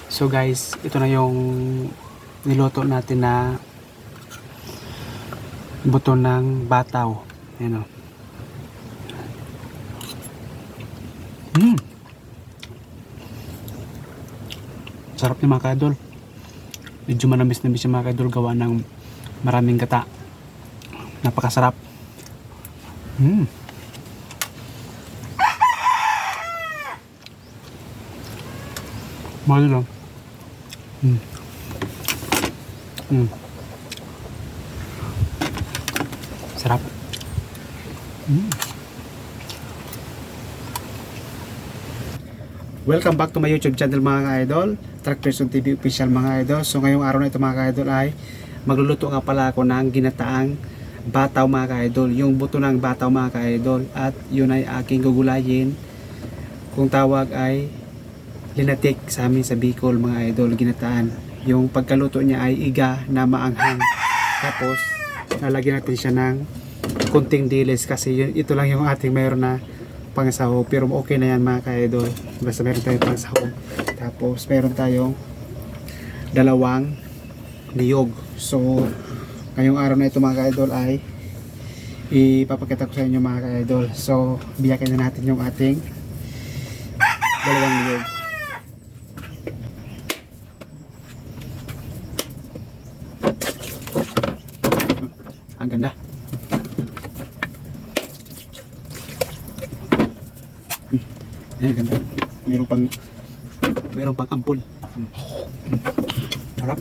So guys, ito na yung niluto natin na buto ng bataw. Ayan o. Sarap niya mga kaidol. Medyo manamis-namis yung mga kaidol gawa ng maraming gata. Napakasarap. Mahal lang. Sarap. Welcome back to my YouTube channel mga idol, Truck Person TV Official mga idol. So ngayong araw na ito mga idol ay magluluto nga pala ako ng ginataang bataw mga idol, yung buto ng bataw mga idol, at yun ay aking gugulayin. Kung tawag ay linatik sa amin sa Bicol mga idol, ginataan. Yung pagkaluto niya ay iga na maanghang. Tapos lalagyan natin siya ng kunting dilis kasi ito lang yung ating mayroon na pangsahog, pero okay na yan mga ka-idol, basta meron tayong pangsahog. Tapos meron tayong dalawang niyog. So ngayong araw na ito mga ka-idol ay ipapakita ko sa inyo mga ka-idol. So biyakin na natin yung ating dalawang niyog. Ang ganda. Ayan, ganda. Meron pang ampul. Harap.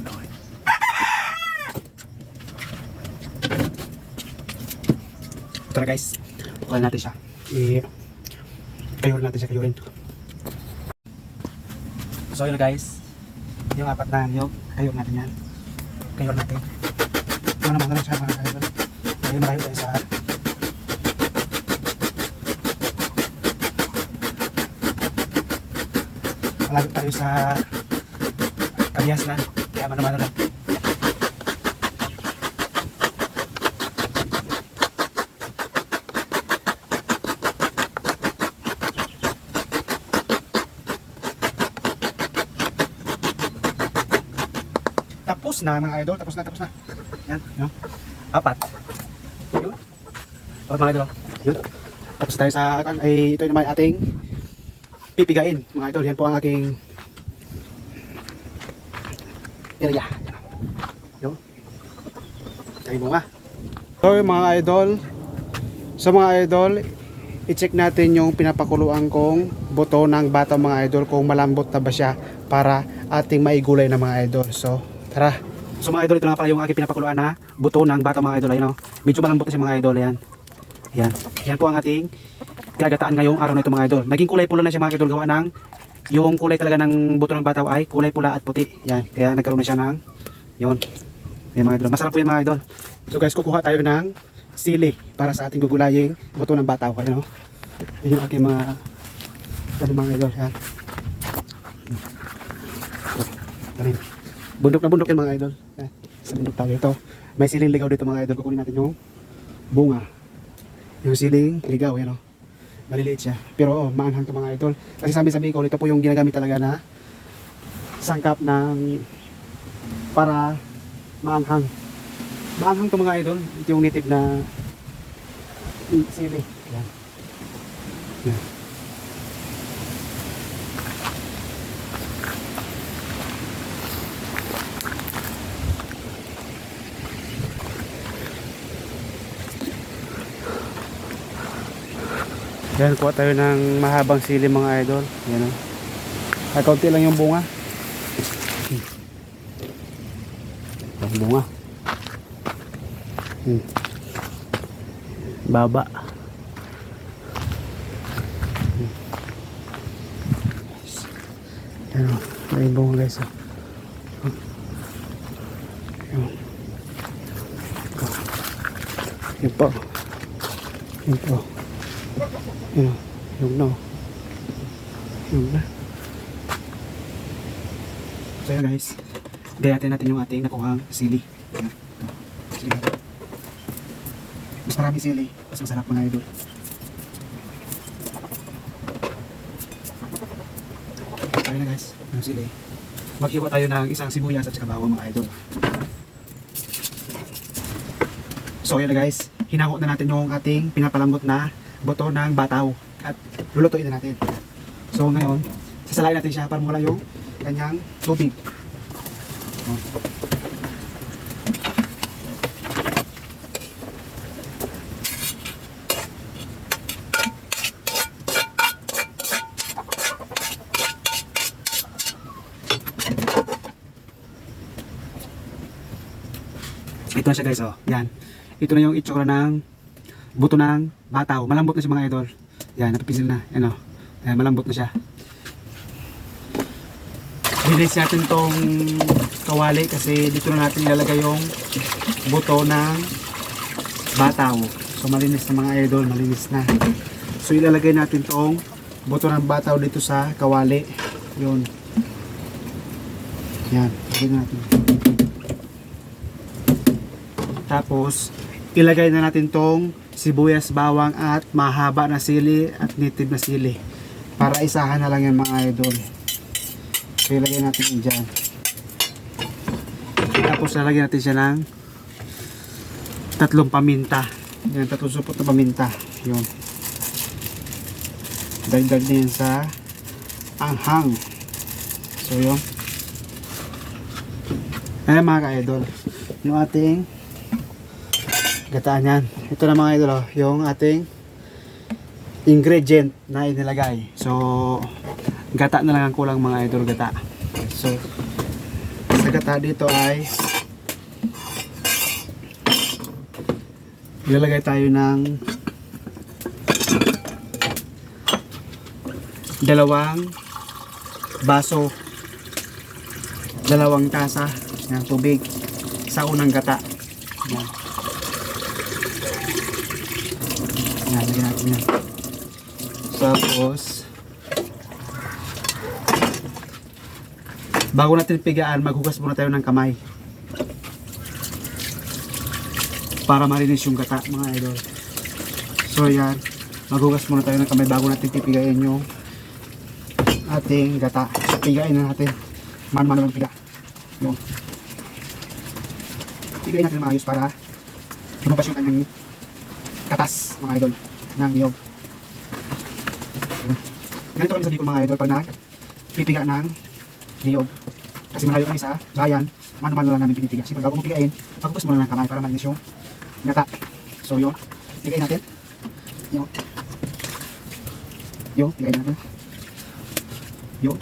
Tara guys, bukan natin siya. Kayurin natin siya, kayurin. So yun guys, yung apat na niyog, kayurin natin yan. Kayurin natin. Ito naman na lang siya mga kayurin. Ngayon malayo tayo sa malapit tayo sa Kabiasnan, kaya manaman lang. Tapos na mga idol, tapos na. Yan, yun. Apat. Yun. Apat mga idol. Yun. Tapos tayo sa, ito naman ating pipigain mga idol. Yan po ang aking area. Yun. Tayo bunga. So mga idol, sa mga idol, i-check natin yung pinapakuluan kong buto ng bata mga idol, kung malambot na ba siya para ating maigulay na mga idol. So tara. So mga idol, ito na pala yung aking pinapakuluan na buto ng bata mga idol. Ayun, medyo malambot na siya mga idol. Ayan. Yan po ang ating gagataan ngayong araw na ito mga idol. Naging kulay pula na siya mga idol, gawa ng yung kulay talaga ng buto ng bataw ay kulay pula at puti. Yan, kaya nagkaroon na siya ng yun. Yan mga idol, masarap po yan mga idol. So guys, kukuha tayo ng sili para sa ating gugulaying buto ng bataw. Ayun, yun yung aking mga idol. Yan. Bundok na bundok yan mga idol. Yan. Sa bundok tayo ito. May siling ligaw dito mga idol. Kukunin natin yung bunga. Yung siling ligaw, yan o. Maliliit siya, pero maanghang ito mga idol. Kasi sabi ko, ito po yung ginagamit talaga na sangkap ng para maanghang. Maanghang ito mga idol. Ito yung native na sili. Yan. Yan. Yan, kuha tayo ng mahabang sili mga idol. Yan o. Ay, kaunti lang yung bunga. Ang bunga. Baba. Yan o. Yan yung bunga guys o. Yan. Yan po. Yan po. Yung no. Yung na. So yan guys, gayatin natin yung ating nakuhang sili. Mas maraming sili, mas masarap mga idol. So yan na guys, yung sili. Maghiwa tayo ng isang sibuyas at saka bawang mga idol. So yun na guys, hinango na natin yung ating pinapalambot na buto ng bataw at lulutuin na natin. So ngayon, sasalain natin siya para mawala yung kanyang tubig. Ito na siya guys, oh. Yan. Ito na yung itsura ng buto ng bataw. Malambot na siya mga idol. Yan, napipisil na. Yan, oh. Yan, malambot na siya. Bilis natin tong kawali kasi dito na natin ilalagay yung buto ng bataw. So malinis na mga idol, malinis na. So ilalagay natin tong buto ng bataw dito sa kawali. Yun. Yan, ilagay natin. Tapos, ilagay na natin tong sibuyas, bawang at mahaba na sili at native na sili. Para isahan na lang yan mga idol. So, ilagay natin yun dyan. Tapos, ilagay natin siya ng 3 paminta. Yan, 3 supot na paminta. Yun. Dagdag din sa anghang. So, yun. Ayan mga ka-idol. Yung ating gataan yan. Ito na mga idol, yung ating ingredient na inilagay. So, gata na lang ang kulang mga idol, gata. So, sa gata dito ay ilalagay tayo ng 2 baso, 2 tasa ng tubig sa unang gata. Yan. Yan, lagyan natin yan. Tapos, bago natin pigaan, maghugas muna tayo ng kamay. Para marinis yung gata, mga idol. So, yan. Maghugas muna tayo ng kamay bago natin pipigain yung ating gata. So, pigain na natin. Man-man lang piga. Yung. Pigain natin maayos para lumabas yung kanyang katas mga idol ng niyog. Ganito kami sa Bicol mga idol pag nagpipiga ng niyog. Kasi malayo kami sa bayan, mano-mano lang namin pinipiga. Kasi pag bago mo pigain, pagpupus mo na ng kamay para malinis yung gata. So yun, pigain natin. Yun. Yun, pigain natin. Yun.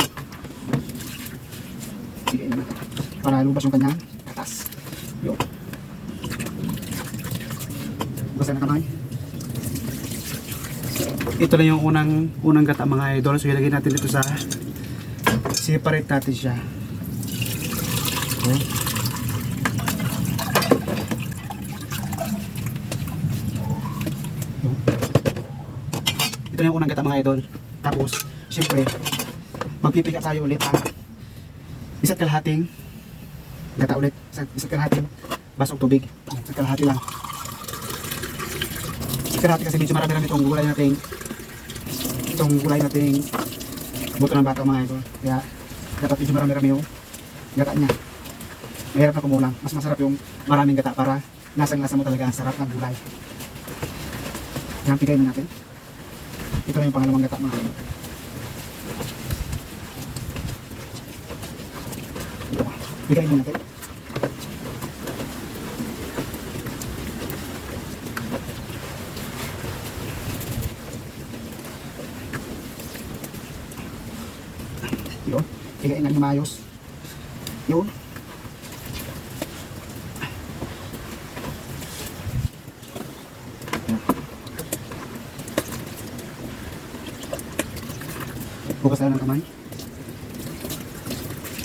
Pigain natin. Para lumabas yung kanyang katas. Yun. Basta na kamay. Ito na yung unang gata mga idol. So ilagay natin dito sa separate natin siya. Okay. Ito na yung unang gata mga idol. Tapos syempre magpipiga tayo ulit ang isa't kalahating gata ulit. Isa't kalahating basong tubig. Isa't kalahati lang. Kalahati kasi medyo marami lang itong gulay nating buto ng bata mga idol. Kaya dapat medyo marami-rami yung gata niya. Mahirap na kumulang. Mas masarap yung maraming gata para lasang-lasa mo talaga ang sarap ng gulay. Yan, pigayin na natin. Ito na yung pangalawang gata mga idol. Pigayin na natin. Yun, pigain lang yung maayos. Yun. Bukas na ng kamay.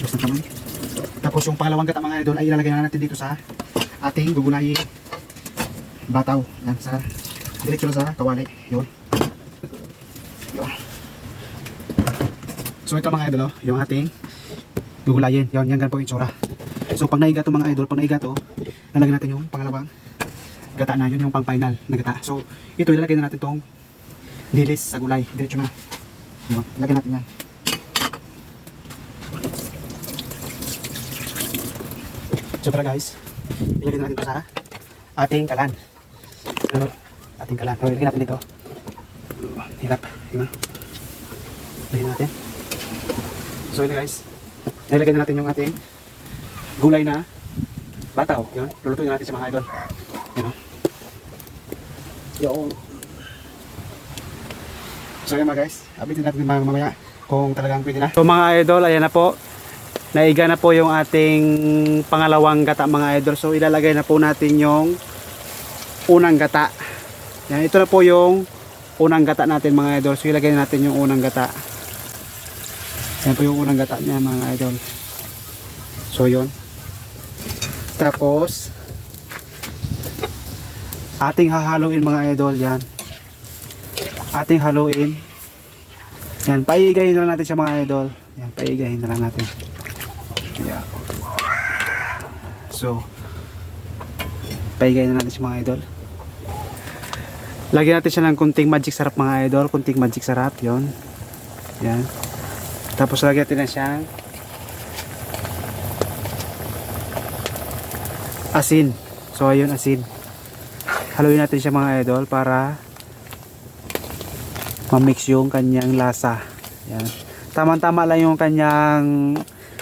Bukas ng kamay. Tapos yung pangalawang gata mga idol ay ilalagay na natin dito sa ating gugulayi bataw. Yan, sa diretso na sa kawali. Yun. Yun. So ito mga idol, yung ating gugulayin. Yan ganun po yung itsura. So pag naiga to mga idol, pag naiga to, lalagyan natin yung pangalawang gata na, yun yung pang final na gata. So ito ilalagay na natin tong dilis sa gulay. Diretso na. Yun, lagyan natin yan. So tara guys, ilagay natin ito sa ating kalan. Ano? Ating kalan. So ilagay natin dito. Hirap. Diba? Ilagay natin. So yun guys, ilagay na natin yung ating gulay na bataw. Yun. Lulutuin natin sa mga idol. Yun. Yun. So yun mga guys, abitin natin mamaya kung talagang pwede na. So mga idol, ayan na po. Naiga na po yung ating pangalawang gata mga idol. So ilalagay na po natin yung unang gata. Yan, ito na po yung unang gata natin mga idol. So ilagay natin yung unang gata. Yan po yung unang gata niya mga idol. So yun. Tapos ating hahaluin mga idol. Yan. Ating haluin. Yan, paigayin na lang natin siya mga idol. Yan, paigayin na lang natin. Yeah. So, paigayin na natin siya mga idol. Lagyan natin siya ng kunting magic sarap mga idol. Kunting magic sarap, yon. Yan. Tapos lagyan natin na siyang asin. So, ayun asin. Haluin natin siya mga idol para ma-mix yung kanyang lasa. Yan. Tama-tama lang yung kanyang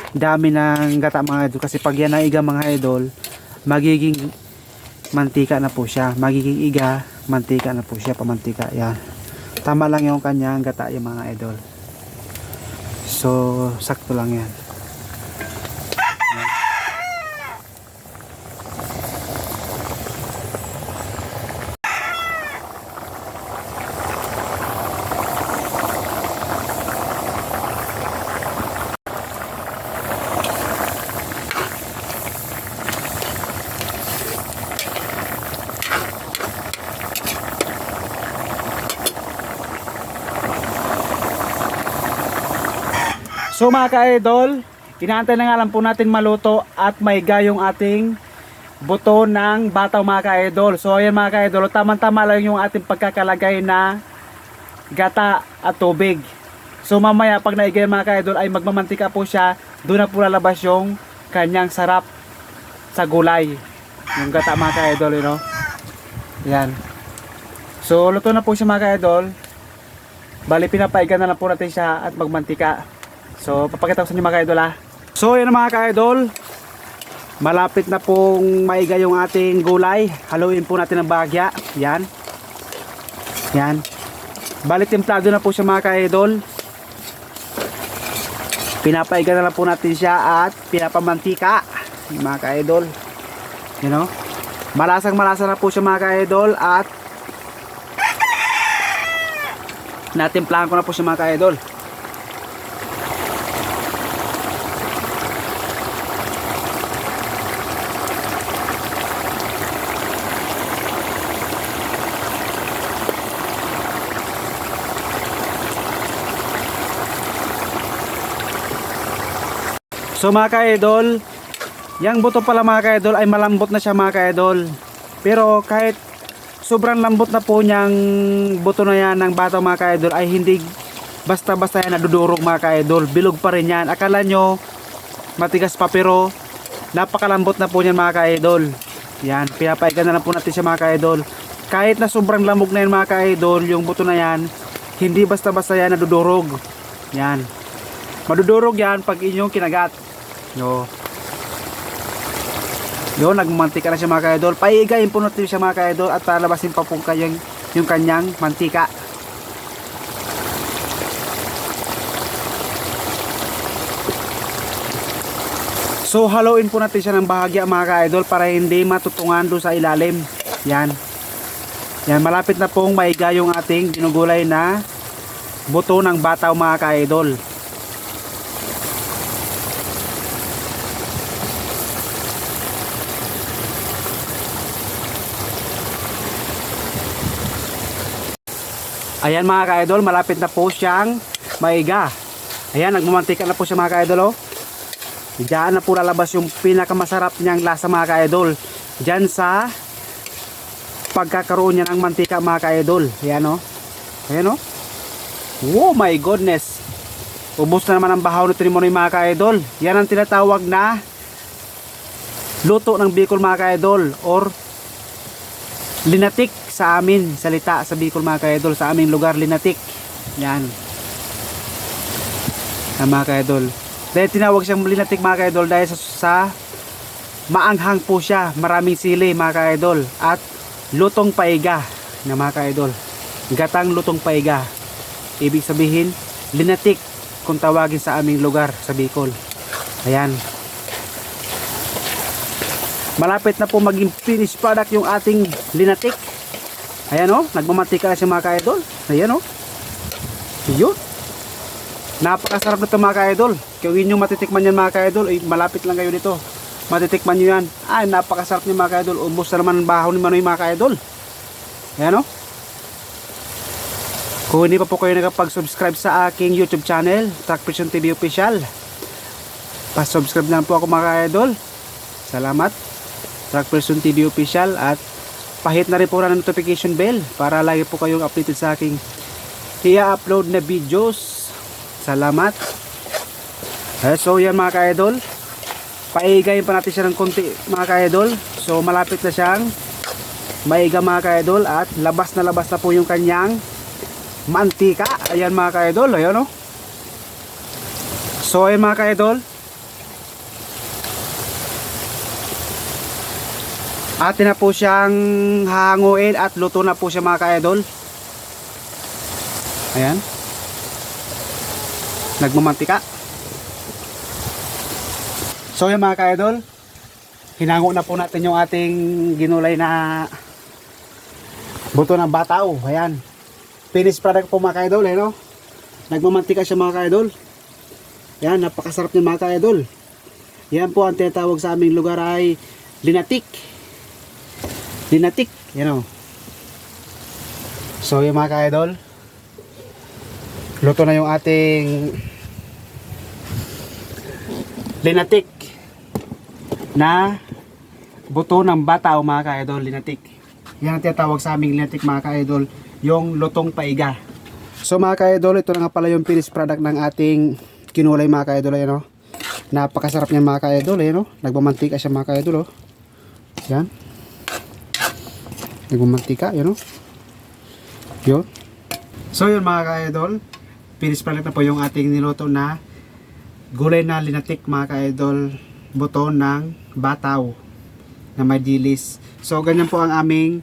dami ng gata mga idol, kasi pag yan naiga mga idol, magiging mantika na po siya. Magiging iga, mantika na po siya, pamantika. Yan. Tama lang yung kanyang gata yung mga idol. So, sakto lang yan. So mga ka-idol, inaantay na nga lang po natin maluto at maiga yung ating buto ng bataw mga ka-idol. So ayan mga ka-idol, tamang-tama lang yung ating pagkakalagay na gata at tubig. So mamaya pag naiga yung mga ka-idol ay magmamantika po siya, doon na po lalabas yung kanyang sarap sa gulay. Yung gata mga ka-idol, you know? Yan. So luto na po siya mga ka-idol. Bali pinapaiga na lang po natin siya at magmantika. So papakita ko sa inyo mga ka-idol ha. So yun mga ka-idol, malapit na pong maiga yung ating gulay. Haluin po natin ng bahagya. Yan. Yan. Bali templado na po siya mga ka-idol. Pinapaiga na lang po natin siya at pinapamantika mga ka-idol. You know? Malasang malasa na po siya mga ka-idol at natimplahan ko na po siya mga ka-idol. So mga ka-idol, yung buto pala mga ka-idol ay malambot na siya mga ka-idol. Pero kahit sobrang lambot na po niyang buto na yan ng bataw mga ka-idol ay hindi basta-basta yan nadudurog mga ka-idol. Bilog pa rin yan. Akala nyo matigas pa pero napakalambot na po niyan mga ka-idol. Yan, pinapaigan na lang po natin siya mga ka-idol. Kahit na sobrang lamog na yan mga ka-idol, yung buto na yan, hindi basta-basta yan nadudurog. Yan. Madudurog yan pag inyong kinagat. Yun, nagmantika na siya mga ka-idol. Paigayin po natin siya mga ka-idol at palabasin pa po yung kanyang mantika. So haluin po natin siya ng bahagya mga ka-idol para hindi matutungan doon sa ilalim. Yan. Yan, malapit na pong maiga yung ating ginugulay na buto ng bataw mga ka-idol. Ayan mga ka-idol, malapit na po siyang maiga. Ayan, nagmamantika na po siya mga ka-idol. Oh. Diyan na po lalabas yung pinakamasarap niyang lasa mga ka-idol. Diyan sa pagkakaroon niya ng mantika mga ka-idol. Ayan o. Ayan o. Oh my goodness. Ubos na naman ang bahaw na trimony mga ka-idol. Yan ang tinatawag na luto ng Bicol mga ka-idol, or linatik sa amin, salita sa Bicol mga ka-idol, sa aming lugar linatik. Yan. Mga ka-idol. Dahil tinawag siyang linatik mga ka-idol dahil sa maanghang po siya, maraming sili mga ka-idol, at lutong paiga na mga ka-idol. Gatang lutong paiga. Ibig sabihin, linatik kung tawagin sa aming lugar sa Bicol. Ayan. Malapit na po maging finished product yung ating linatik. Ayan o, nagmamantika na siya mga ka-idol. Ayan o. Yun. Napakasarap na ito mga ka-idol. Kung yun yung matitikman yan mga ka-idol, malapit lang kayo dito. Matitikman nyo yan. Ay, napakasarap niya mga ka-idol. Ubos na naman ang baho ni Manoy mga ka-idol. Ayan o. Kung hindi pa po kayo nakapag-subscribe sa aking YouTube channel, Truckperson TV Official, pa-subscribe na po ako mga ka-idol. Salamat, Truckperson TV Official, at pahit na rin po na notification bell para lagi po kayong updated sa aking i-upload na videos. Salamat. So yan mga ka-idol, paigayin pa natin siya ng konti mga ka-idol. So malapit na siyang maiga mga ka-idol, at labas na po yung kanyang mantika. Ayan mga ka-idol, ayan o. So ayan mga ka-idol, atin na po siyang hanguin at luto na po siya mga ka-idol. Ayan, nagmamantika. So ayan mga ka-idol, hinango na po natin yung ating ginulay na buto ng bataw. Ayan, finished product po mga ka-idol, no? Nagmamantika siya mga ka-idol. Yan, napakasarap niya mga ka-idol. Yan po ang tinatawag sa aming lugar ay linatik. Linatik, you know. So yung mga ka-idol, luto na yung ating linatik na buto ng bataw mga ka-idol, linatik. Yan ang tinatawag sa aming linatik mga ka-idol, yung lutong paiga. So mga ka-idol, ito na nga pala yung finished product ng ating kinulay mga ka-idol. Ayan o, napakasarap niyan mga ka-idol. Ayan o, nagmamantika siya mga ka-idol o. Yan, nagmamantika, yan o. Yun. So yun mga ka-idol, finished product na po yung ating niluto na gulay na linatik mga ka-idol, buto ng bataw na may dilis. So ganyan po ang aming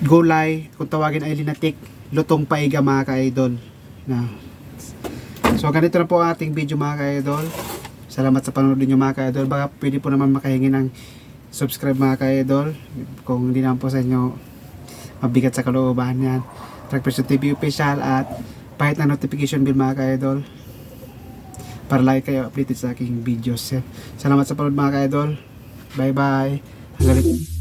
gulay, kung tawagin ay linatik, lutong paiga mga ka-idol. So ganito na po ang ating video mga ka-idol. Salamat sa panonood niyo mga ka-idol. Baka pwede po naman makahingi ng subscribe mga ka-idol kung hindi naman po sa inyo mabigat sa kalooban. Yan, Truckperson TV Official, at pahit na notification bell mga ka-idol para lagi kayo updated sa aking videos. Salamat sa panonood mga ka-idol. Bye bye. Hanggang